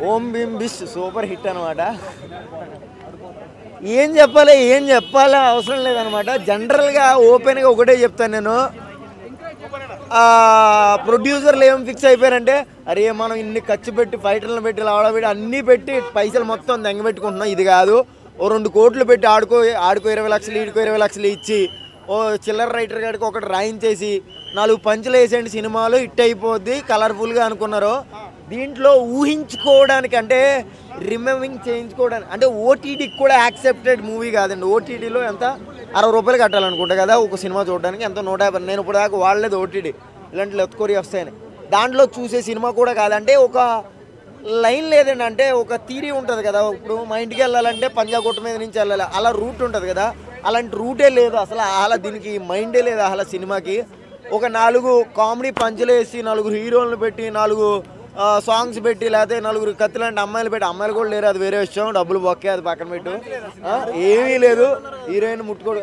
ఓం Bhim బిష్ super hit అనమాట. ఏం చెప్పాలి అవసరం లేదనమాట. జనరల్గా ఓపెన్గా ఒకటే చెప్తాను నేను, ప్రొడ్యూసర్లు ఏం ఫిక్స్ అయిపోయారంటే అరే మనం ఇన్ని ఖర్చు పెట్టి ఫైటర్లను పెట్టి లావడబెట్టి అన్నీ పెట్టి పైసలు మొత్తం దెంగబెట్టుకుంటున్నాం, ఇది కాదు ఓ 2 కోట్లు పెట్టి ఆడుకో 20 లక్షలు ఈడుకో 20 లక్షలు ఇచ్చి ఓ చిల్లర రైటర్ గారికి ఒకటి రాయించేసి 4 పంచులు వేసేయండి సినిమాలు హిట్ అయిపోద్ది కలర్ఫుల్గా అనుకున్నారు. దీంట్లో ఊహించుకోవడానికి అంటే రిమెంబరింగ్ చేయించుకోవడానికి అంటే ఓటీటీకి కూడా యాక్సెప్టెడ్ మూవీ కాదండి. ఓటీటీలో ఎంత 60 రూపాయలు కట్టాలనుకుంటా కదా ఒక సినిమా చూడడానికి, ఎంత 150. నేను ఇప్పుడు దాకా వాడలేదు ఓటీటీ, ఇలాంటి లెత్తుకోరి వస్తాయని. దాంట్లో చూసే సినిమా కూడా కాదంటే ఒక లైన్ లేదండి, అంటే ఒక థీరీ ఉంటుంది కదా. ఇప్పుడు మా ఇంటికి వెళ్ళాలంటే పంజాగుట్ట మీద నుంచి వెళ్ళాలి, అలా రూట్ ఉంటుంది కదా, అలాంటి రూటే లేదు అసలు. అలా దీనికి మైండే లేదు అసలు సినిమాకి. ఒక 4 కామెడీ పంచులు వేసి 4 హీరోలను పెట్టి 4 సాంగ్స్ పెట్టి లేకపోతే 4 కత్తిలాంటి అమ్మాయిలు పెట్టి, అమ్మాయిలు కూడా లేరు అది వేరే విషయం, డబ్బులు బొక్కే అది పక్కన పెట్టు. ఏమీ లేదు, హీరోయిన్ ముట్టుకోడు.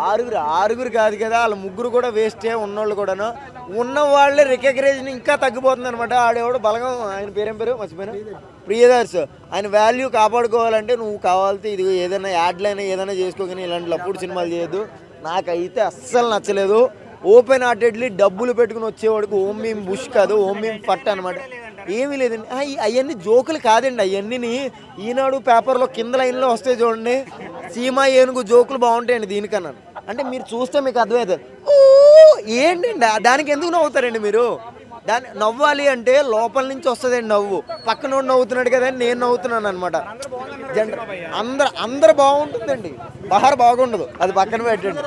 6 కాదు కదా, వాళ్ళ 3 కూడా వేస్టే ఉన్నోళ్ళు కూడాను. ఉన్న వాళ్ళే రికగ్నైజేషన్ ఇంకా తగ్గిపోతుంది అనమాట. ఆడేవాడు బలగం, ఆయన పేరేం పేరు మర్చిపోయినా, ప్రియదర్శ్. ఆయన వాల్యూ కాపాడుకోవాలంటే నువ్వు కావాలితే ఇది ఏదైనా యాడ్లైనా ఏదైనా చేసుకోగానే ఇలాంటి లప్పుడు సినిమాలు చేయొద్దు. నాకైతే అస్సలు నచ్చలేదు. ఓపెన్ హార్టెడ్లీ డబ్బులు పెట్టుకుని వచ్చేవాడికి ఓం భీమ్ బుష్ కాదు, ఓం భీమ్ ఫట్ అనమాట. ఏమీ లేదండి. అవన్నీ జోకులు కాదండి, అవన్నీ ఈనాడు పేపర్లో కింద లైన్లో వస్తాయి చూడండి. సీమా ఏనుగు జోకులు బాగుంటాయండి దీనికన్నా. అంటే మీరు చూస్తే మీకు అర్థమవుతుంది. ఏంటండి దానికి ఎందుకు నవ్వుతారండి మీరు? దాన్ని నవ్వాలి అంటే లోపల నుంచి వస్తుందండి నవ్వు. పక్కన నవ్వుతున్నాడు కదా అని నేను నవ్వుతున్నాను అనమాట. అందరు బాగుంటుందండి, బహార్ బాగుండదు, అది పక్కన పెట్టండి.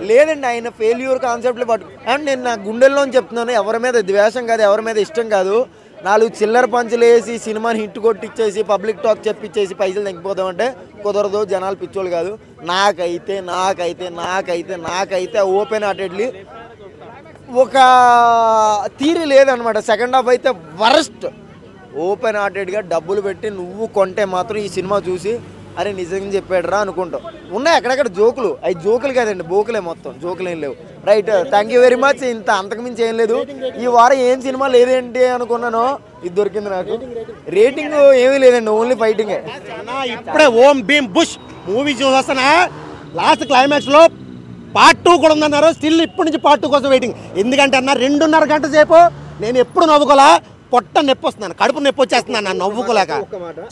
లేదండి ఆయన ఫెయిల్యూర్ కాన్సెప్ట్లు అండ్ నేను నా గుండెల్లోని చెప్తున్నాను, ఎవరి మీద ద్వేషం కాదు, ఎవరి మీద ఇష్టం కాదు. 4 చిల్లర పంచులు వేసి సినిమాని హిట్ కొట్టిచ్చేసి పబ్లిక్ టాక్ చెప్పిచ్చేసి పైసలు తగ్గిపోదామంటే కుదరదు, జనాలు పిచ్చోళ్ళు కాదు. నాకైతే ఓపెన్ హార్టెడ్లీ ఒక థీరీ లేదనమాట. సెకండ్ హాఫ్ అయితే వరస్ట్. ఓపెన్ హార్టెడ్గా డబ్బులు పెట్టి నువ్వు కొంటే మాత్రం ఈ సినిమా చూసి అరే నిజంగా చెప్పాడురా అనుకుంటాం. ఉన్నాయి అక్కడక్కడ జోకులు, అవి జోకులు కాదండి, బోకులే మొత్తం, జోకులు ఏం లేవు. Right, thank you very much. ఇంత అంతకుమించి ఏం లేదు. ఈ వారం ఏం సినిమా లేదేంటి అనుకున్నాను, ఇది దొరికింది నాకు. రేటింగ్ ఏమీ లేదండి, ఓన్లీ ఫైటింగే. ఇప్పుడే ఓం భీమ్ బుష్ మూవీ చూసేస్తానా, లాస్ట్ క్లైమాక్స్లో పార్ట్ 2 కూడా ఉందన్నారు. స్టిల్ ఇప్పటి నుంచి పార్ట్ 2 కోసం వెయిటింగ్. ఎందుకంటే అన్న 2.5 గంట సేపు నేను ఎప్పుడు నవ్వుకోలా, పొట్ట నొప్పి వస్తున్నాను, కడుపు నొప్పి వచ్చేస్తున్నాను నవ్వుకోలేక.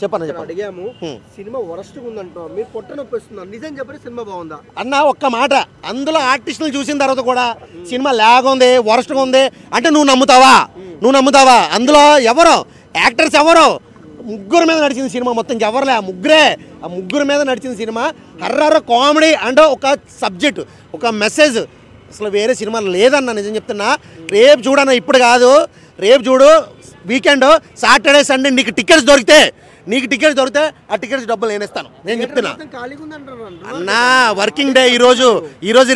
చెప్పండి అడిగాము సినిమా వరస్ట్ ఉందంటాం, మీరు పొట్ట నొప్పి వస్తున్నారు, నిజం చెప్పండి సినిమా బాగుందా అన్న? ఒక్క మాట, అందులో ఆర్టిస్టులు చూసిన తర్వాత కూడా సినిమా లాగ్ ఉంది, వరస్ట్గా ఉంది అంటే నువ్వు నమ్ముతావా? అందులో ఎవరో యాక్టర్స్ ఎవరో 3 మీద నడిచిన సినిమా మొత్తం, ఇంకెవరులే, ఆ 3 మీద నడిచిన సినిమా. హర్రర్ కామెడీ అండ్ ఒక సబ్జెక్ట్, ఒక మెసేజ్ అసలు వేరే సినిమా లేదన్న, నిజం చెప్తున్నా. రేపు చూడన్న, ఇప్పుడు కాదు, రేపు చూడు, వీకెండ్ సాటర్డే సండే నీకు టికెట్స్ దొరికితే ఆ టికెట్స్ డబ్బులు నేను ఇస్తాను, నేను చెప్తున్నా అన్న. వర్కింగ్ డే ఈరోజు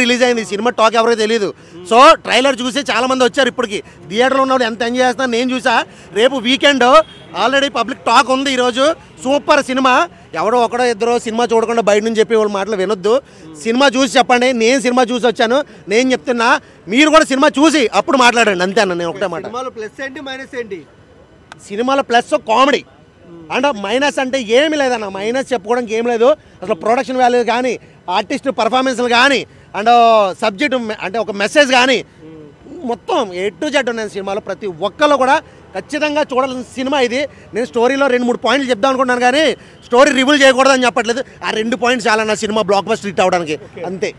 రిలీజ్ అయింది సినిమా, టాక్ ఎవరో తెలియదు. సో ట్రైలర్ చూసి చాలామంది వచ్చారు. ఇప్పటికి థియేటర్లో ఉన్నవాడు ఎంత ఎంజాయ్ చేస్తున్నా నేను చూసా. రేపు వీకెండ్ ఆల్రెడీ పబ్లిక్ టాక్ ఉంది. ఈరోజు సూపర్ సినిమా. ఎవడో ఒకడో ఇద్దరు సినిమా చూడకుండా బయట నుంచి చెప్పి వాళ్ళ మాటలు వినొద్దు. సినిమా చూసి చెప్పండి, నేను సినిమా చూసి వచ్చాను, నేను చెప్తున్నా. మీరు కూడా సినిమా చూసి అప్పుడు మాట్లాడండి, అంతే అన్న. నేను ఒకటే మాట, సినిమాలో ప్లస్ కామెడీ అండ్ మైనస్ అంటే ఏమి లేదన్న. మైనస్ చెప్పుకోవడానికి ఏం లేదు అసలు. ప్రొడక్షన్ వాల్యూ కానీ, ఆర్టిస్ట్ పర్ఫార్మెన్స్లు కానీ, అండ్ సబ్జెక్ట్ అంటే ఒక మెసేజ్ కానీ మొత్తం A to Z ఉన్నాయి సినిమాలో. ప్రతి ఒక్కళ్ళు కూడా ఖచ్చితంగా చూడాల్సిన సినిమా ఇది. నేను స్టోరీలో 2-3 పాయింట్లు చెప్దాం అనుకుంటున్నాను కానీ స్టోరీ రివీల్ చేయకూడదని చెప్పట్లేదు. ఆ 2 పాయింట్స్ చాలా నా సినిమా బ్లాక్ బస్టర్ హిట్ అవడానికి, అంతే.